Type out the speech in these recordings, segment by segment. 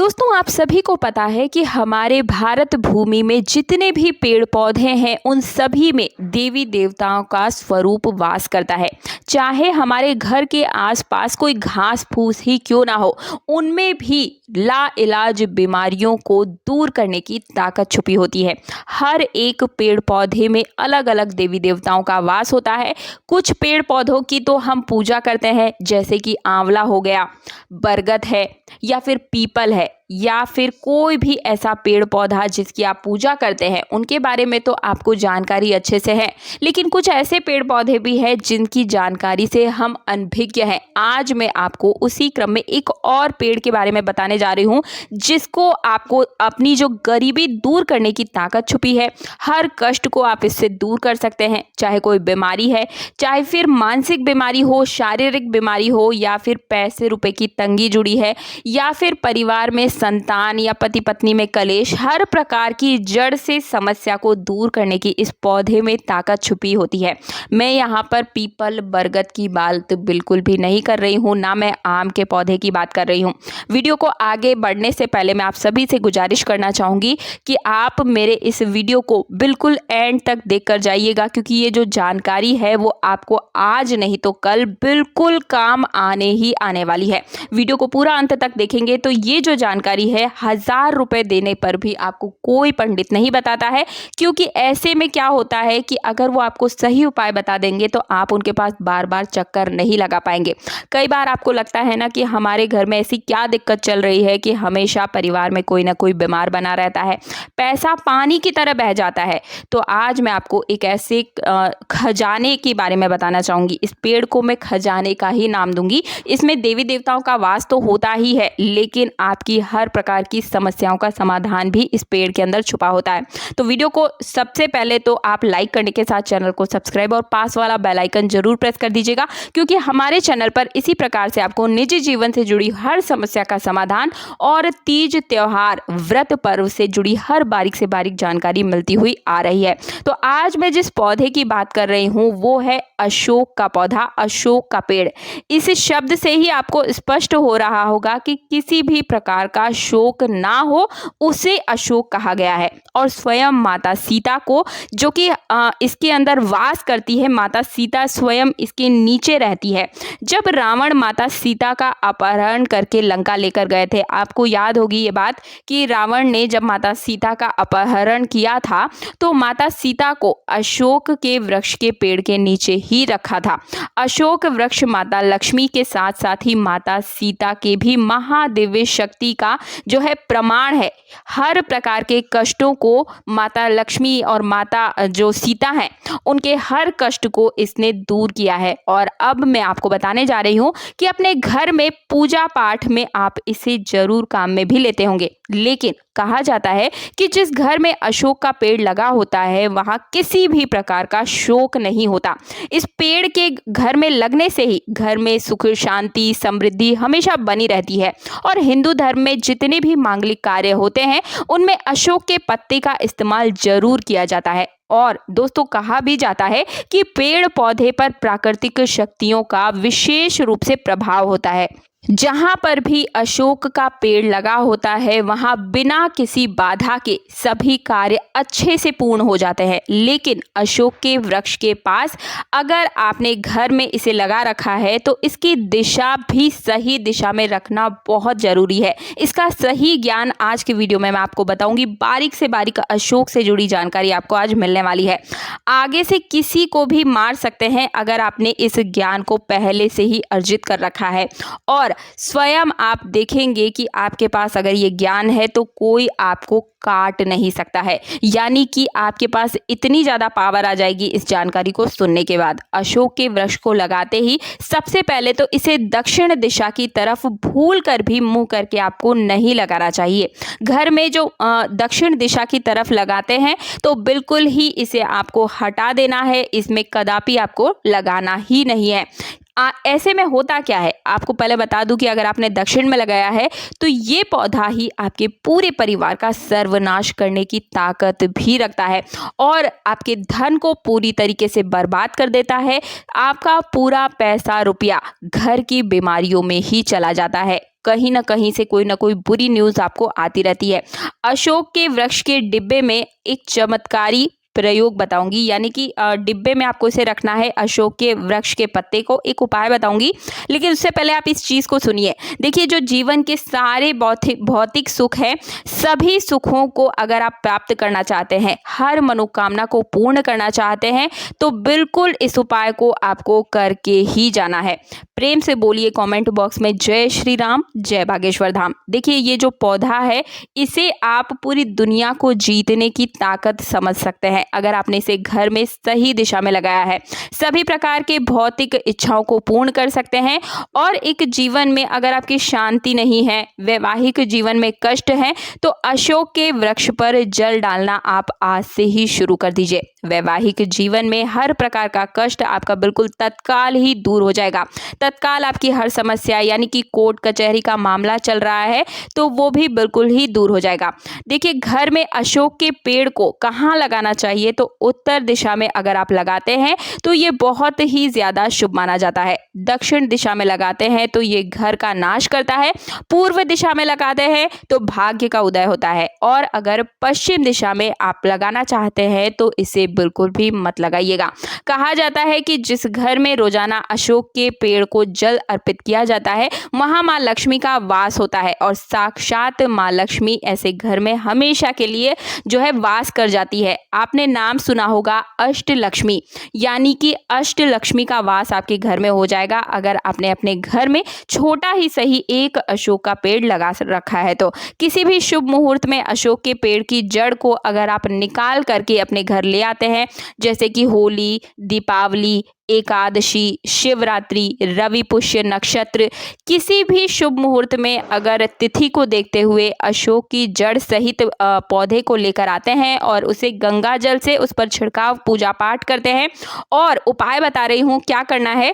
दोस्तों, आप सभी को पता है कि हमारे भारत भूमि में जितने भी पेड़ पौधे हैं उन सभी में देवी देवताओं का स्वरूप वास करता है। चाहे हमारे घर के आसपास कोई घास फूस ही क्यों ना हो, उनमें भी लाइलाज बीमारियों को दूर करने की ताकत छुपी होती है। हर एक पेड़ पौधे में अलग अलग देवी देवताओं का वास होता है। कुछ पेड़ पौधों की तो हम पूजा करते हैं, जैसे कि आंवला हो गया, बरगद है, या फिर पीपल है, या फिर कोई भी ऐसा पेड़ पौधा जिसकी आप पूजा करते हैं, उनके बारे में तो आपको जानकारी अच्छे से है। लेकिन कुछ ऐसे पेड़ पौधे भी हैं जिनकी जानकारी से हम अनभिज्ञ हैं। आज मैं आपको उसी क्रम में एक और पेड़ के बारे में बताने जा रही हूँ, जिसको आपको अपनी जो गरीबी दूर करने की ताकत छुपी है, हर कष्ट को आप इससे दूर कर सकते हैं। चाहे कोई बीमारी है, चाहे फिर मानसिक बीमारी हो, शारीरिक बीमारी हो, या फिर पैसे रुपए की तंगी जुड़ी है, या फिर परिवार में संतान या पति पत्नी में कलेश, हर प्रकार की जड़ से समस्या को दूर करने की इस पौधे में ताकत छुपी होती है। मैं यहाँ पर पीपल बरगद की बात बिल्कुल भी नहीं कर रही हूँ, ना मैं आम के पौधे की बात कर रही हूँ। वीडियो को आगे बढ़ने से पहले मैं आप सभी से गुजारिश करना चाहूँगी कि आप मेरे इस वीडियो को बिल्कुल एंड तक देख कर जाइएगा, क्योंकि ये जो जानकारी है वो आपको आज नहीं तो कल बिल्कुल काम आने ही आने वाली है। वीडियो को पूरा अंत तक देखेंगे तो ये जो जानकारी है 1000 रुपए देने पर भी आपको कोई पंडित नहीं बताता है, क्योंकि ऐसे में क्या होता है कि अगर वो आपको सही उपाय बता देंगे तो आप उनके पास बार बार चक्कर नहीं लगा पाएंगे। कई बार आपको लगता है ना कि हमारे घर में ऐसी क्या दिक्कत चल रही है कि हमेशा परिवार में कोई ना कोई बीमार बना रहता है, पैसा पानी की तरह बह जाता है। तो आज मैं आपको एक ऐसे खजाने के बारे में बताना चाहूंगी। इस पेड़ को मैं खजाने का ही नाम दूंगी। इसमें देवी देवताओं का वास तो होता ही है, लेकिन आपकी हर प्रकार की समस्याओं का समाधान भी इस पेड़ के अंदर छुपा होता है। तो वीडियो को सबसे पहले तो आप लाइक करने के साथ चैनल को सब्सक्राइब और पास वाला बेल आइकन जरूर प्रेस कर दीजिएगा, क्योंकि हमारे चैनल पर इसी प्रकार से आपको निजी जीवन से जुड़ी हर समस्या का समाधान और तीज त्योहार व्रत पर्व से जुड़ी हर बारीक से बारीक जानकारी मिलती हुई आ रही है। तो आज मैं जिस पौधे की बात कर रही हूँ वो है अशोक का पौधा, अशोक का पेड़। इस शब्द से ही आपको स्पष्ट हो रहा होगा कि किसी भी प्रकार का शोक ना हो, उसे अशोक कहा गया है। और स्वयं माता सीता को, जो कि इसके अंदर वास करती है, माता सीता स्वयं इसके नीचे रहती है। जब रावण माता सीता का अपहरण करके लंका लेकर गए थे, आपको याद होगी ये बात कि रावण ने जब माता सीता का अपहरण किया था तो माता सीता को अशोक के वृक्ष के पेड़ के नीचे ही रखा था। अशोक वृक्ष माता लक्ष्मी के साथ साथ ही माता सीता के भी महादिव्य शक्ति का जो है प्रमाण है। हर प्रकार के कष्टों को माता लक्ष्मी और माता जो सीता हैं, उनके हर कष्ट को इसने दूर किया है। और अब मैं आपको बताने जा रही हूँ कि अपने घर में पूजा पाठ में आप इसे जरूर काम में भी लेते होंगे। लेकिन कहा जाता है कि जिस घर में अशोक का पेड़ लगा होता है वहां किसी भी प्रकार का शोक नहीं होता। इस पेड़ के घर में लगने से ही घर में सुख शांति समृद्धि हमेशा बनी रहती है। और हिंदू धर्म में जितने भी मांगलिक कार्य होते हैं उनमें अशोक के पत्ते का इस्तेमाल जरूर किया जाता है। और दोस्तों, कहा भी जाता है कि पेड़ पौधे पर प्राकृतिक शक्तियों का विशेष रूप से प्रभाव होता है। जहां पर भी अशोक का पेड़ लगा होता है वहां बिना किसी बाधा के सभी कार्य अच्छे से पूर्ण हो जाते हैं। लेकिन अशोक के वृक्ष के पास अगर आपने घर में इसे लगा रखा है तो इसकी दिशा भी सही दिशा में रखना बहुत जरूरी है। इसका सही ज्ञान आज के वीडियो में मैं आपको बताऊंगी। बारीक से बारीक अशोक से जुड़ी जानकारी आपको आज मिलने वाली है। आगे से किसी को भी मार सकते हैं अगर आपने इस ज्ञान को पहले से ही अर्जित कर रखा है। और स्वयं आप देखेंगे कि आपके पास अगर ये ज्ञान है तो कोई आपको काट नहीं सकता है। यानी कि आपके पास इतनी ज़्यादा पावर आ जाएगी इस जानकारी को सुनने के बाद। अशोक के वृक्ष को लगाते ही सबसे पहले तो इसे दक्षिण दिशा की तरफ भूल कर भी मुंह करके आपको नहीं लगाना चाहिए। घर में जो दक्षिण दिशा की तरफ लगाते हैं तो बिल्कुल ही इसे आपको हटा देना है, इसमें कदापि आपको लगाना ही नहीं है। ऐसे में होता क्या है, आपको पहले बता दूं कि अगर आपने दक्षिण में लगाया है तो ये पौधा ही आपके पूरे परिवार का सर्वनाश करने की ताकत भी रखता है और आपके धन को पूरी तरीके से बर्बाद कर देता है। आपका पूरा पैसा रुपया घर की बीमारियों में ही चला जाता है। कहीं ना कहीं से कोई ना कोई बुरी न्यूज़ आपको आती रहती है। अशोक के वृक्ष के डिब्बे में एक चमत्कारी प्रयोग बताऊंगी, यानी कि डिब्बे में आपको इसे रखना है अशोक के वृक्ष के पत्ते को। एक उपाय बताऊंगी, लेकिन उससे पहले आप इस चीज़ को सुनिए। देखिए, जो जीवन के सारे भौतिक सुख है, सभी सुखों को अगर आप प्राप्त करना चाहते हैं, हर मनोकामना को पूर्ण करना चाहते हैं, तो बिल्कुल इस उपाय को आपको करके ही जाना है। प्रेम से बोलिए कमेंट बॉक्स में जय श्री राम, जय बागेश्वर धाम। देखिए, ये जो पौधा है, इसे आप पूरी दुनिया को जीतने की ताकत समझ सकते हैं अगर आपने इसे घर में सही दिशा में लगाया है। सभी प्रकार के भौतिक इच्छाओं को पूर्ण कर सकते हैं। और एक जीवन में अगर आपकी शांति नहीं है, वैवाहिक जीवन में कष्ट है, तो अशोक के वृक्ष पर जल डालना आप आज से ही शुरू कर दीजिए। वैवाहिक जीवन में हर प्रकार का कष्ट आपका बिल्कुल तत्काल ही दूर हो जाएगा। तत्काल आपकी हर समस्या, यानी कि कोर्ट कचहरी का मामला चल रहा है, तो वो भी बिल्कुल ही दूर हो जाएगा। देखिए, घर में अशोक के पेड़ को कहाँ लगाना चाहिए, तो उत्तर दिशा में अगर आप लगाते हैं तो ये बहुत ही ज्यादा शुभ माना जाता है। दक्षिण दिशा में लगाते हैं तो ये घर का नाश करता है। पूर्व दिशा में लगाते हैं तो भाग्य का उदय होता है। और अगर पश्चिम दिशा में आप लगाना चाहते हैं तो इसे बिल्कुल भी मत लगाइएगा। कहा जाता है कि जिस घर में रोजाना अशोक के पेड़ को जल अर्पित किया जाता है, वहां मां लक्ष्मी का वास होता है और साक्षात मां लक्ष्मी ऐसे घर में हमेशा के लिए जो है वास कर जाती है। आपने नाम सुना होगा अष्ट लक्ष्मी, यानी कि अष्ट लक्ष्मी का वास आपके घर में हो जाएगा अगर आपने अपने घर में छोटा ही सही एक अशोक का पेड़ लगा रखा है। तो किसी भी शुभ मुहूर्त में अशोक के पेड़ की जड़ को अगर आप निकाल करके अपने घर ले आते हैं, जैसे कि होली, दीपावली, एकादशी, शिवरात्रि, रवि पुष्य नक्षत्र, किसी भी शुभ मुहूर्त में अगर तिथि को देखते हुए अशोक की जड़ सहित पौधे को लेकर आते हैं और उसे गंगा जल से उस पर छिड़काव पूजा पाठ करते हैं। और उपाय बता रही हूँ क्या करना है।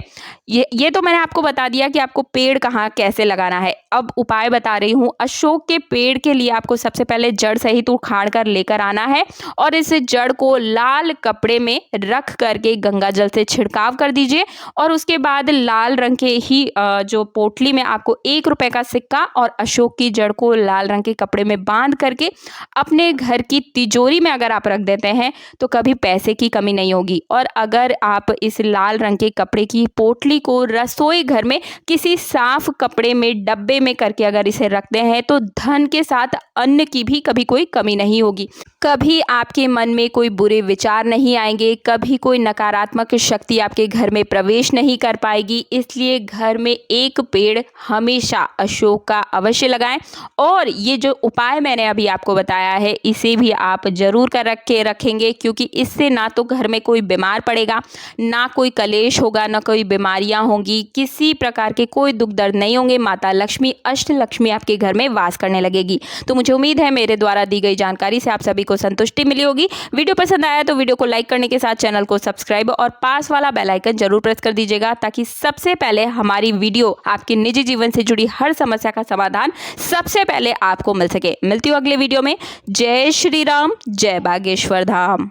ये तो मैंने आपको बता दिया कि आपको पेड़ कहाँ कैसे लगाना है। अब उपाय बता रही हूँ। अशोक के पेड़ के लिए आपको सबसे पहले जड़ सहित उखाड़ कर लेकर आना है और इस जड़ को लाल कपड़े में रख करके गंगा जल से छिड़काव कर दीजिए। और उसके बाद लाल रंग के ही जो पोटली में आपको 1 रुपए का सिक्का और अशोक की जड़ को लाल रंग के कपड़े में बांध करके अपने घर की तिजोरी में अगर आप रख देते हैं तो कभी पैसे की कमी नहीं होगी। और अगर आप इस लाल रंग के कपड़े की पोटली को रसोई घर में किसी साफ कपड़े में डब्बे में करके अगर इसे रखते हैं तो धन के साथ अन्न की भी कभी कोई कमी नहीं होगी। कभी आपके मन में कोई बुरे विचार नहीं आएंगे, कभी कोई नकारात्मक शक्ति आपके घर में प्रवेश नहीं कर पाएगी। इसलिए घर में एक पेड़ हमेशा अशोक का अवश्य लगाएं। और ये जो उपाय मैंने अभी आपको बताया है, इसे भी आप जरूर कर रखेंगे, क्योंकि इससे ना तो घर में कोई बीमार पड़ेगा, ना कोई कलेश होगा, ना कोई बीमारियां होंगी, किसी प्रकार के कोई दुख दर्द नहीं होंगे। माता लक्ष्मी, अष्ट लक्ष्मी आपके घर में वास करने लगेगी। तो मुझे उम्मीद है मेरे द्वारा दी गई जानकारी से आप सभी को संतुष्टि मिली होगी। वीडियो पसंद आया तो वीडियो को लाइक करने के साथ चैनल को सब्सक्राइब और पास वाला बेल आइकन जरूर प्रेस कर दीजिएगा, ताकि सबसे पहले हमारी वीडियो आपके निजी जीवन से जुड़ी हर समस्या का समाधान सबसे पहले आपको मिल सके। मिलती हूँ अगले वीडियो में। जय श्री राम, जय बागेश्वर धाम।